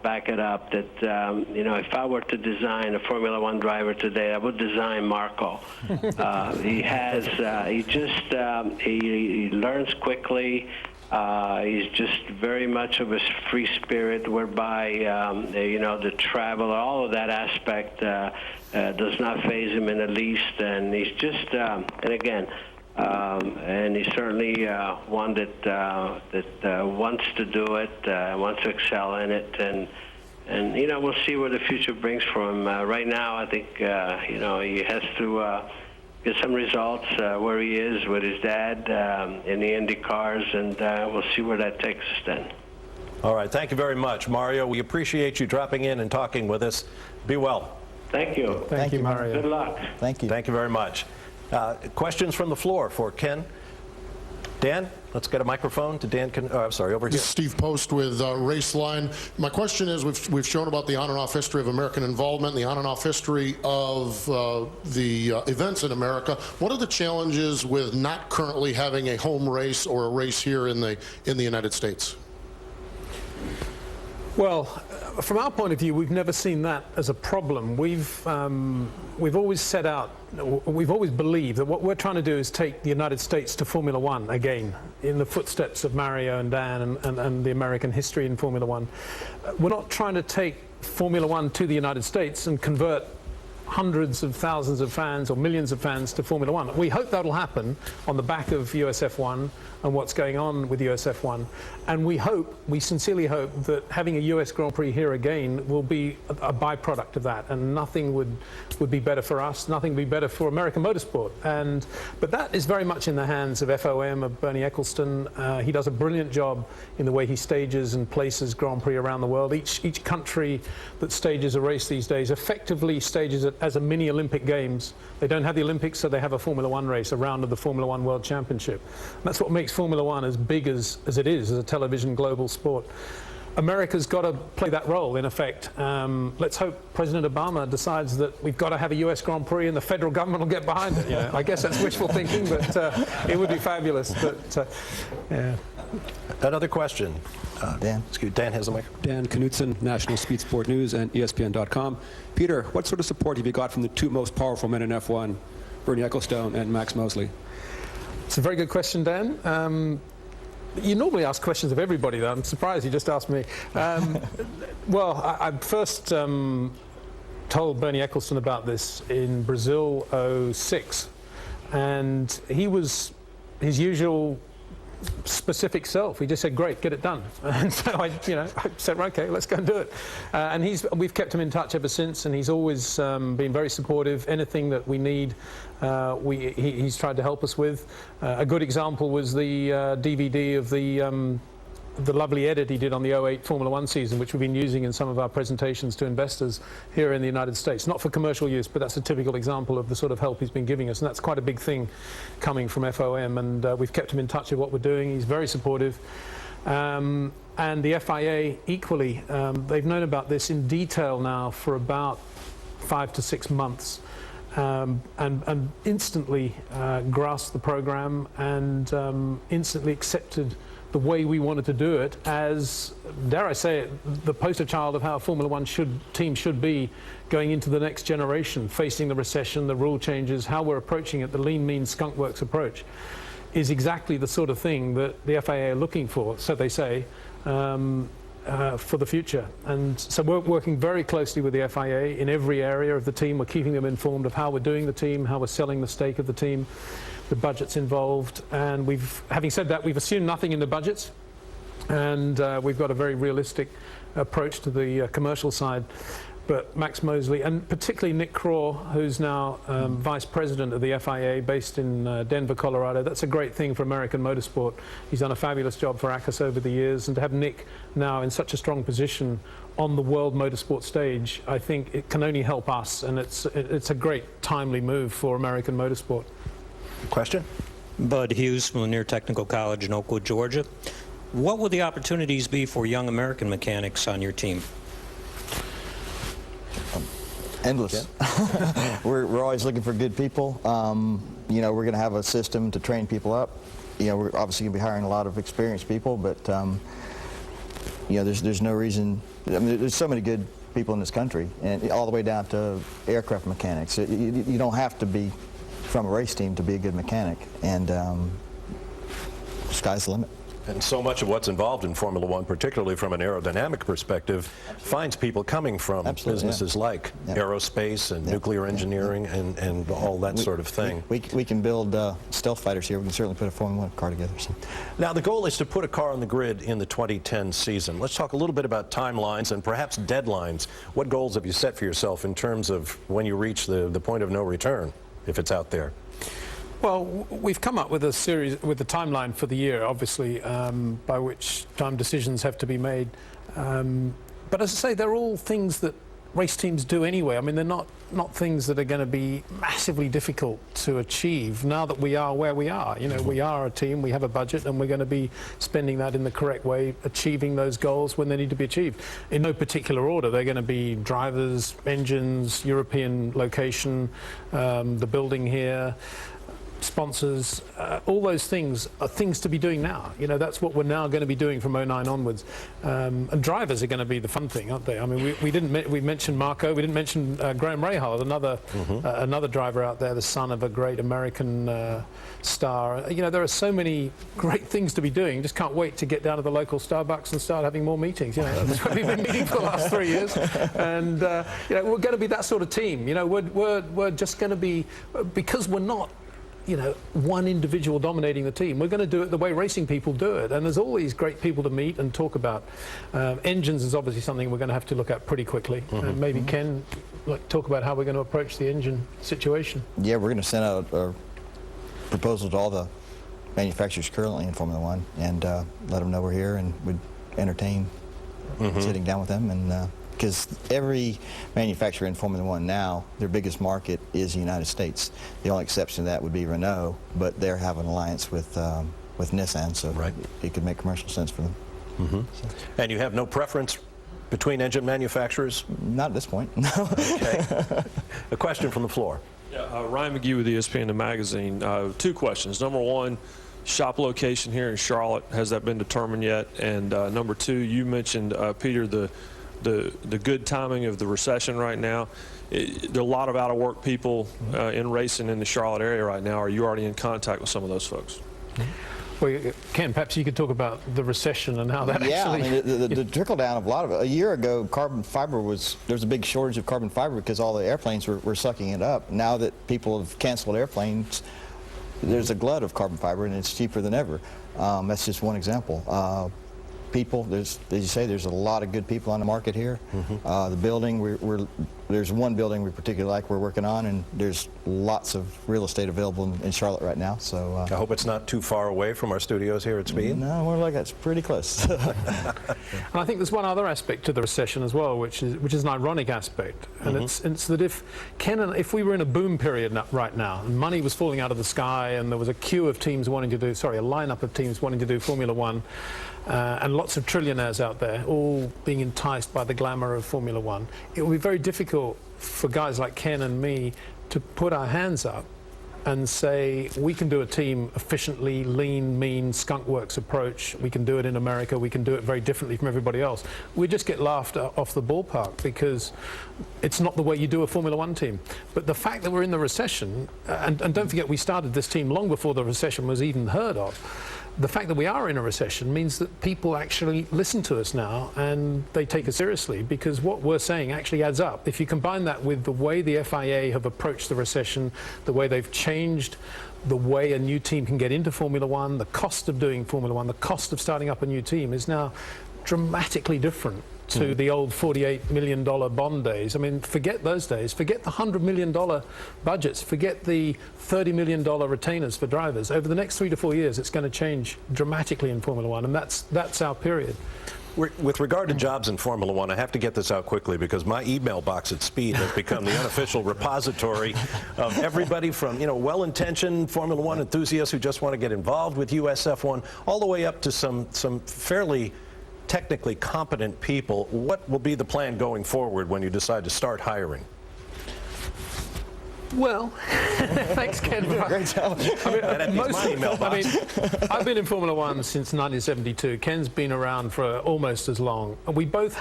back it up. That you know, if I were to design a Formula One driver today, I would design Marco. He learns quickly. He's just very much of a free spirit, whereby you know, the travel, all of that aspect does not faze him in the least, and he's just and again. And he's certainly one that wants to do it, wants to excel in it, and you know, we'll see what the future brings for him. Right now, I think you know, he has to get some results where he is with his dad in the Indy cars, and we'll see where that takes us then. All right, thank you very much, Mario. We appreciate you dropping in and talking with us. Be well. Thank you. Thank you, Mario. Good luck. Thank you. Thank you very much. Questions from the floor for Ken? Dan, let's get a microphone to Dan. I'm sorry, over here. Steve Post with Raceline. My question is, we've shown about the on and off history of American involvement, the on and off history of the events in America. What are the challenges with not currently having a home race or a race here in the United States? Well, from our point of view, we've never seen that as a problem. We've always set out, we've always believed that what we're trying to do is take the United States to Formula One again, in the footsteps of Mario and Dan and the American history in Formula One. We're not trying to take Formula One to the United States and convert hundreds of thousands of fans or millions of fans to Formula One. We hope that'll happen on the back of USF1 and what's going on with USF1. And we sincerely hope that having a US Grand Prix here again will be a byproduct of that, and nothing would be better for us, nothing would be better for American motorsport. But that is very much in the hands of FOM, of Bernie Ecclestone. He does a brilliant job in the way he stages and places Grand Prix around the world. Each country that stages a race these days effectively stages it as a mini Olympic Games. They don't have the Olympics, so they have a Formula One race, a round of the Formula One World Championship. And that's what makes Formula One as big as it is, as a television global sport. America's got to play that role, in effect. Let's hope President Obama decides that we've got to have a US Grand Prix and the federal government will get behind it. You know, I guess that's wishful thinking, but it would be fabulous. But yeah. Another question. Dan. Excuse me, Dan has a mic. Dan Knutson, National Speed Sport News and ESPN.com. Peter, what sort of support have you got from the two most powerful men in F1, Bernie Ecclestone and Max Mosley? It's a very good question, Dan. You normally ask questions of everybody, though. I'm surprised you just asked me. Well, I first told Bernie Ecclestone about this in Brazil '06, and he was his usual specific self. He just said, "Great, get it done." And so I said, "Okay, let's go and do it." And we've kept him in touch ever since, and he's always been very supportive. Anything that we need, he's tried to help us with. A good example was the DVD of the lovely edit he did on the '08 Formula One season, which we've been using in some of our presentations to investors here in the United States. Not for commercial use, but that's a typical example of the sort of help he's been giving us, and that's quite a big thing coming from FOM, and we've kept him in touch with what we're doing. He's very supportive. And the FIA equally, they've known about this in detail now for about 5 to 6 months, and instantly grasped the program and instantly accepted the way we wanted to do it as, dare I say it, the poster child of how a Formula One team should be going into the next generation, facing the recession, the rule changes, how we're approaching it, the lean, mean, skunk works approach, is exactly the sort of thing that the FIA are looking for, so they say, for the future. And so we're working very closely with the FIA in every area of the team. We're keeping them informed of how we're doing the team, how we're selling the stake of the team, the budgets involved, and having said that, we've assumed nothing in the budgets, and we've got a very realistic approach to the commercial side. But Max Mosley, and particularly Nick Craw, who's now vice president of the FIA based in Denver, Colorado, that's a great thing for American motorsport. He's done a fabulous job for ACUS over the years, and to have Nick now in such a strong position on the world motorsport stage, I think it can only help us, and it's a great timely move for American motorsport. Question? Bud Hughes from Lanier Technical College in Oakwood, Georgia. What will the opportunities be for young American mechanics on your team? Endless. We're always looking for good people. You know, we're going to have a system to train people up. You know, we're obviously going to be hiring a lot of experienced people, but you know, there's no reason I mean, there's so many good people in this country, and all the way down to aircraft mechanics. You don't have to be from a race team to be a good mechanic, and sky's the limit. And so much of what's involved in Formula One, particularly from an aerodynamic perspective, finds people coming from businesses like aerospace and nuclear engineering and all that sort of thing. We can build stealth fighters here. We can certainly put a Formula 1 car together. So. Now, the goal is to put a car on the grid in the 2010 season. Let's talk a little bit about timelines and perhaps deadlines. What goals have you set for yourself in terms of when you reach the point of no return, if it's out there? Well, we've come up with a timeline for the year, obviously, by which time decisions have to be made. But as I say, they're all things that race teams do anyway. I mean, they're not things that are going to be massively difficult to achieve now that we are where we are. You know, we are a team, we have a budget, and we're going to be spending that in the correct way, achieving those goals when they need to be achieved. In no particular order. They're going to be drivers, engines, European location, the building here, sponsors, all those things are things to be doing now. You know, that's what we're now going to be doing from 09 onwards. And drivers are going to be the fun thing, aren't they? I mean, we mentioned Marco, we didn't mention Graham Rahal, another driver out there, the son of a great American star. You know, there are so many great things to be doing. Just can't wait to get down to the local Starbucks and start having more meetings. You know, that's what we've been meeting for the last 3 years. And you know, we're going to be that sort of team. You know, we're just going to be, because we're not, you know, one individual dominating the team. We're going to do it the way racing people do it, and there's all these great people to meet and talk about. Engines is obviously something we're going to have to look at pretty quickly. And maybe Ken, talk about how we're going to approach the engine situation. Yeah, we're going to send out a proposal to all the manufacturers currently in Formula One and let them know we're here and would entertain sitting down with them. And because every manufacturer in Formula One now, their biggest market is the United States. The only exception to that would be Renault, but they have an alliance with Nissan, so it could make commercial sense for them. So. And you have no preference between engine manufacturers? Not at this point. Okay. A question from the floor. Yeah, Ryan McGee with ESPN The Magazine. 2 questions. Number 1, shop location here in Charlotte, has that been determined yet? And number 2, you mentioned, Peter, the good timing of the recession right now. There are a lot of out-of-work people in racing in the Charlotte area right now. Are you already in contact with some of those folks? Well, Ken, perhaps you could talk about the recession and how that actually... Yeah, I mean, the trickle down of a lot of it. A year ago, carbon fiber there was a big shortage of carbon fiber because all the airplanes were sucking it up. Now that people have canceled airplanes, there's a glut of carbon fiber and it's cheaper than ever. That's just one example. People, as you say, there's a lot of good people on the market here. The building, there's one building we particularly like we're working on, and there's lots of real estate available in Charlotte right now. So I hope it's not too far away from our studios here at Speed. No, we're like that's pretty close. And I think there's one other aspect to the recession as well, which is an ironic aspect, and it's that if we were in a boom period right now, and money was falling out of the sky, and there was a queue of teams wanting to do, a lineup of teams wanting to do Formula One. And lots of trillionaires out there, all being enticed by the glamour of Formula One. It will be very difficult for guys like Ken and me to put our hands up and say, we can do a team efficiently, lean, mean, skunk works approach. We can do it in America. We can do it very differently from everybody else. We just get laughed off the ballpark because it's not the way you do a Formula One team. But the fact that we're in the recession, and don't forget we started this team long before the recession was even heard of, the fact that we are in a recession means that people actually listen to us now and they take us seriously because what we're saying actually adds up. If you combine that with the way the FIA have approached the recession, the way they've changed the way a new team can get into Formula One, the cost of doing Formula One, the cost of starting up a new team is now dramatically different to the old $48 million bond days. I mean, forget those days. Forget the $100 million budgets. Forget the $30 million retainers for drivers. Over the next 3 to 4 years, it's going to change dramatically in Formula One, and that's our period. With regard to jobs in Formula One, I have to get this out quickly because my email box at Speed has become the unofficial repository of everybody from, well-intentioned Formula One enthusiasts who just want to get involved with USF1, all the way up to some fairly technically competent people. What will be the plan going forward when you decide to start hiring? Well, thanks, Ken. Great job. I've been in Formula One since 1972. Ken's been around for almost as long. We both